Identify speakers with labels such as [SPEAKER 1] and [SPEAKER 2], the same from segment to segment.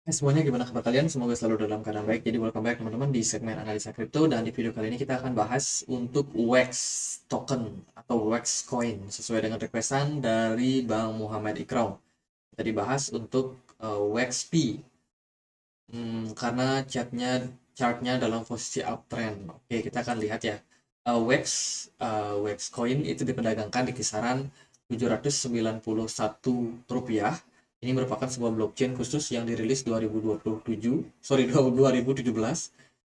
[SPEAKER 1] Hai semuanya, gimana kabar kalian? Semoga selalu dalam keadaan baik. Jadi welcome back teman-teman di segmen analisa kripto, dan di video kali ini kita akan bahas untuk WEX token atau WEX coin sesuai dengan requestan dari Bang Muhammad Ikram. Kita dibahas untuk WEXP, karena chartnya dalam posisi uptrend. Oke, kita akan lihat ya. WEX coin itu diperdagangkan di kisaran Rp791. Ini merupakan sebuah blockchain khusus yang dirilis 2017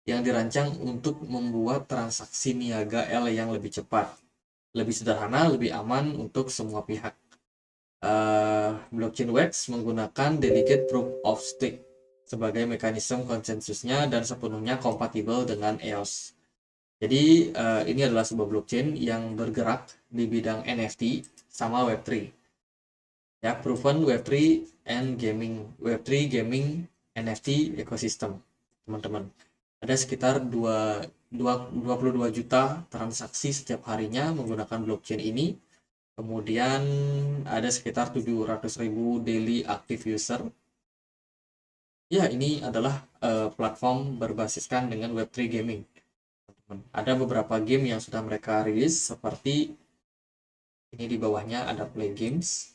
[SPEAKER 1] yang dirancang untuk membuat transaksi niaga L yang lebih cepat, lebih sederhana, lebih aman untuk semua pihak. Blockchain WEX menggunakan delegate proof of stake sebagai mekanisme konsensusnya dan sepenuhnya kompatibel dengan EOS. Jadi ini adalah sebuah blockchain yang bergerak di bidang NFT sama Web3. Ya, proven Web3 and gaming, Web3 gaming NFT ecosystem, teman-teman. Ada sekitar 22 juta transaksi setiap harinya menggunakan blockchain ini. Kemudian ada sekitar 700.000 daily active user. Ya, ini adalah platform berbasiskan dengan Web3 gaming. Ada beberapa game yang sudah mereka rilis, seperti ini di bawahnya ada Play Games.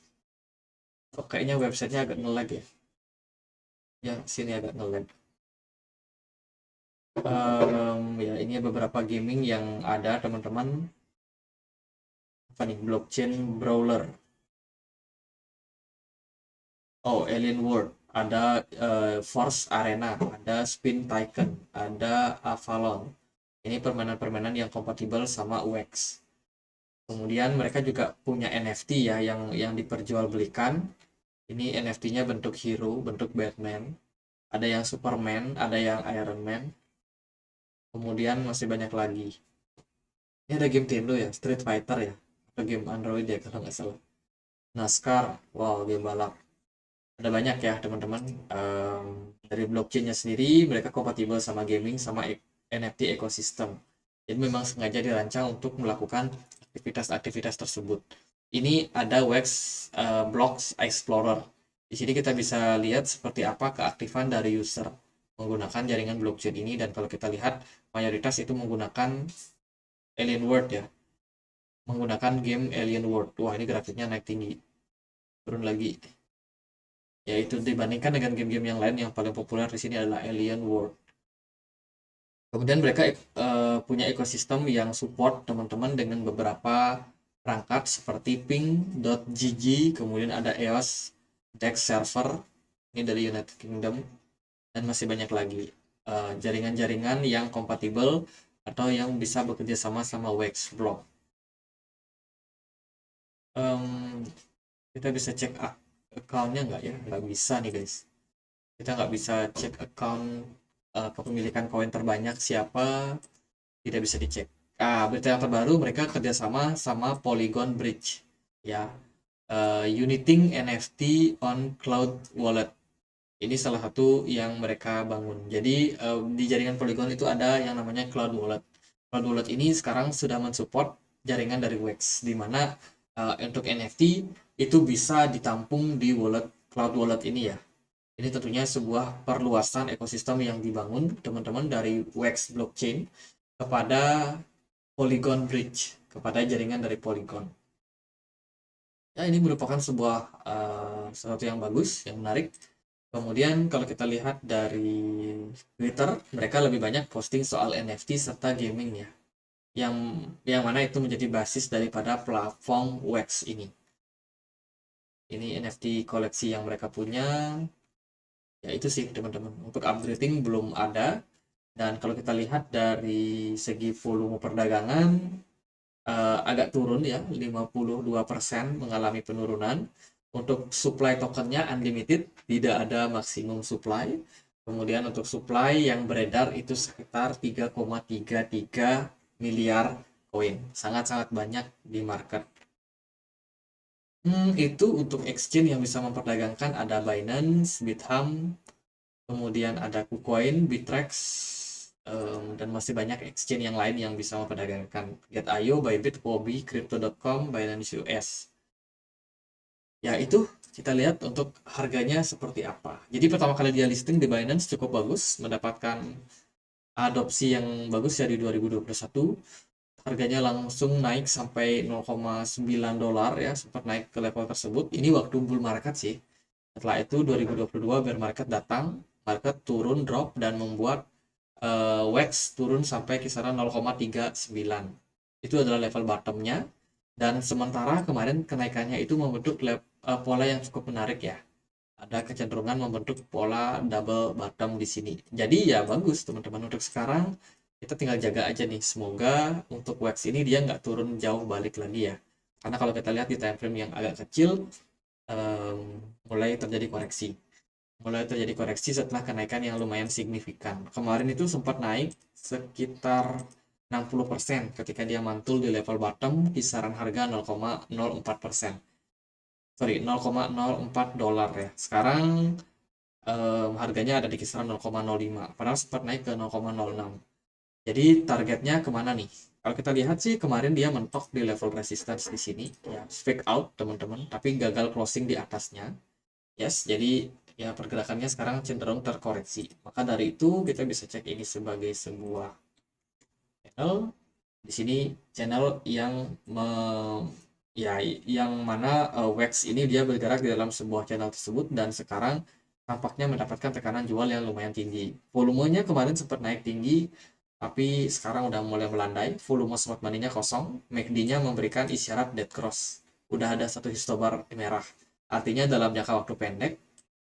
[SPEAKER 1] Oh, kayaknya websitenya agak nge-lag ya. Ya, sini agak nge-lag. Ya, ini beberapa gaming yang ada, teman-teman. Apa nih? Blockchain Brawler. Oh, Alien World. Ada Force Arena, ada Spin Tycoon, ada Avalon. Ini permainan-permainan yang kompatibel sama UX. Kemudian mereka juga punya NFT ya, yang diperjualbelikan. Ini NFT-nya bentuk hero, bentuk Batman. Ada yang Superman, ada yang Iron Man. Kemudian masih banyak lagi. Ini ada game Nintendo ya, Street Fighter ya, atau game Android ya kalau nggak salah. NASCAR, wow, game balap. Ada banyak ya teman-teman. Dari blockchainnya sendiri, mereka kompatibel sama gaming, sama NFT ekosistem. Jadi memang sengaja dirancang untuk melakukan aktivitas-aktivitas tersebut. Ini ada WEX Blocks Explorer. Di sini kita bisa lihat seperti apa keaktifan dari user menggunakan jaringan blockchain ini, dan kalau kita lihat mayoritas itu menggunakan Alien World ya, menggunakan game Alien World. Wah, ini grafiknya naik tinggi, turun lagi. Yaitu dibandingkan dengan game-game yang lain, yang paling populer di sini adalah Alien World. Kemudian mereka punya ekosistem yang support teman-teman dengan beberapa perangkat seperti ping.gg, kemudian ada EOS DEX server, ini dari United Kingdom, dan masih banyak lagi jaringan-jaringan yang kompatibel atau yang bisa bekerja sama sama WEX Block. Kita bisa cek accountnya nggak ya? Nggak bisa nih guys. Kita nggak bisa cek account kepemilikan koin terbanyak siapa, tidak bisa dicek. Berita yang terbaru, mereka kerjasama sama Polygon Bridge ya. Uniting NFT on Cloud Wallet. Ini salah satu yang mereka bangun. Jadi di jaringan Polygon itu ada yang namanya Cloud Wallet. Cloud Wallet ini sekarang sudah mensupport jaringan dari WEX, di mana untuk NFT itu bisa ditampung di Cloud Wallet ini ya. Ini tentunya sebuah perluasan ekosistem yang dibangun teman-teman dari WEX blockchain kepada Polygon Bridge, kepada jaringan dari Polygon. Ya, ini merupakan sebuah sesuatu yang bagus, yang menarik. Kemudian kalau kita lihat dari Twitter, mereka lebih banyak posting soal NFT serta gaming ya. Yang mana itu menjadi basis daripada platform WEX ini. Ini NFT koleksi yang mereka punya. Ya itu sih teman-teman. Untuk upgrading belum ada. Dan kalau kita lihat dari segi volume perdagangan, agak turun ya, 52% mengalami penurunan. Untuk supply tokennya unlimited, tidak ada maksimum supply. Kemudian untuk supply yang beredar itu sekitar 3,33 miliar koin. Sangat-sangat banyak di market. Itu untuk exchange yang bisa memperdagangkan, ada Binance, Bithumb, kemudian ada KuCoin, Bittrex, dan masih banyak exchange yang lain yang bisa memperdagangkan. Get.io, Bybit, Huobi, Crypto.com, Binance US. Ya itu kita lihat untuk harganya seperti apa. Jadi pertama kali dia listing di Binance cukup bagus, mendapatkan adopsi yang bagus ya di 2021. Harganya langsung naik sampai 0,9 dolar ya, sempat naik ke level tersebut. Ini waktu bull market sih. Setelah itu 2022 bear market datang, market turun drop dan membuat WEX turun sampai kisaran 0,39. Itu adalah level bottomnya. Dan sementara kemarin kenaikannya itu membentuk pola yang cukup menarik ya. Ada kecenderungan membentuk pola double bottom di sini. Jadi ya bagus teman-teman, untuk sekarang kita tinggal jaga aja nih. Semoga untuk wax ini dia nggak turun jauh balik lagi ya. Karena kalau kita lihat di time frame yang agak kecil, mulai terjadi koreksi. Mulai terjadi koreksi setelah kenaikan yang lumayan signifikan. Kemarin itu sempat naik sekitar 60% ketika dia mantul di level bottom kisaran harga 0,04%. Sorry, 0,04 dolar ya. Sekarang harganya ada di kisaran 0,05, padahal sempat naik ke 0,06. Jadi targetnya kemana nih? Kalau kita lihat sih kemarin dia mentok di level resistance di sini, ya fake out teman-teman, tapi gagal closing di atasnya. Yes, jadi ya pergerakannya sekarang cenderung terkoreksi. Maka dari itu kita bisa cek ini sebagai sebuah channel. Di sini channel yang ya yang mana wax ini dia bergerak di dalam sebuah channel tersebut dan sekarang tampaknya mendapatkan tekanan jual yang lumayan tinggi. Volumenya kemarin sempat naik tinggi, tapi sekarang udah mulai melandai. Volume smart money-nya kosong, MACD-nya memberikan isyarat dead cross. Udah ada satu histobar merah. Artinya dalam jangka waktu pendek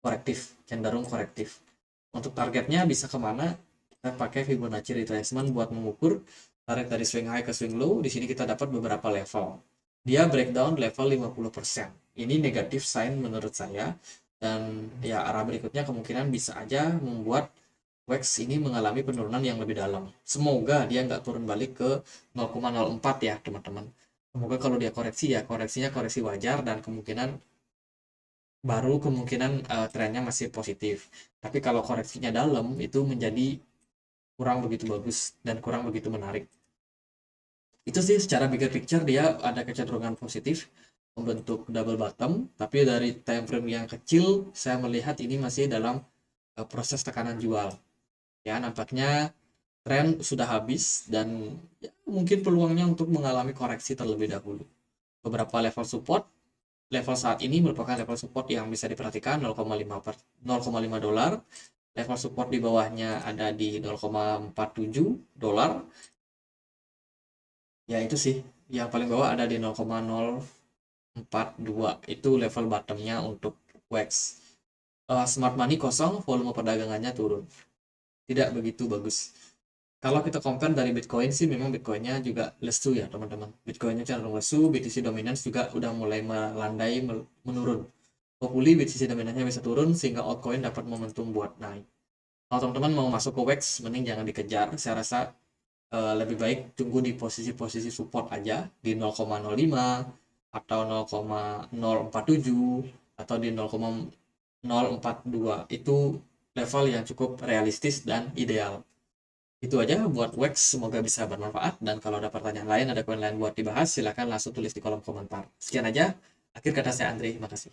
[SPEAKER 1] korektif, cenderung korektif. Untuk targetnya bisa kemana? Kita pakai Fibonacci retracement buat mengukur tarik dari swing high ke swing low. Di sini kita dapat beberapa level. Dia breakdown level 50%. Ini negatif sign menurut saya. Dan ya arah berikutnya kemungkinan bisa aja membuat wax ini mengalami penurunan yang lebih dalam. Semoga dia nggak turun balik ke 0,04 ya teman-teman. Semoga kalau dia koreksi ya koreksinya koreksi wajar dan kemungkinan trennya masih positif. Tapi kalau koreksinya dalam itu menjadi kurang begitu bagus dan kurang begitu menarik. Itu sih secara bigger picture dia ada kecenderungan positif membentuk double bottom, tapi dari time frame yang kecil saya melihat ini masih dalam proses tekanan jual. Ya, nampaknya tren sudah habis dan ya, mungkin peluangnya untuk mengalami koreksi terlebih dahulu. Beberapa level support, level saat ini merupakan level support yang bisa diperhatikan 0,5 dolar. Level support di bawahnya ada di 0,47 dolar. Ya itu sih, yang paling bawah ada di 0,042. Itu level bottomnya untuk wax. Smart money kosong, volume perdagangannya turun. Tidak begitu bagus. Kalau kita compare dari Bitcoin sih memang Bitcoinnya juga lesu ya teman-teman. Bitcoinnya cenderung lesu, BTC dominance juga udah mulai melandai menurun. Hopefully BTC dominance-nya bisa turun sehingga altcoin dapat momentum buat naik. Kalau teman-teman mau masuk ke wax, mending jangan dikejar. Saya rasa lebih baik tunggu di posisi-posisi support aja di 0,05 atau 0,047 atau di 0,042. Itu level yang cukup realistis dan ideal. Itu aja buat wax, semoga bisa bermanfaat. Dan kalau ada pertanyaan lain, ada koin lain buat dibahas, silahkan langsung tulis di kolom komentar. Sekian aja, akhir kata saya Andre, makasih.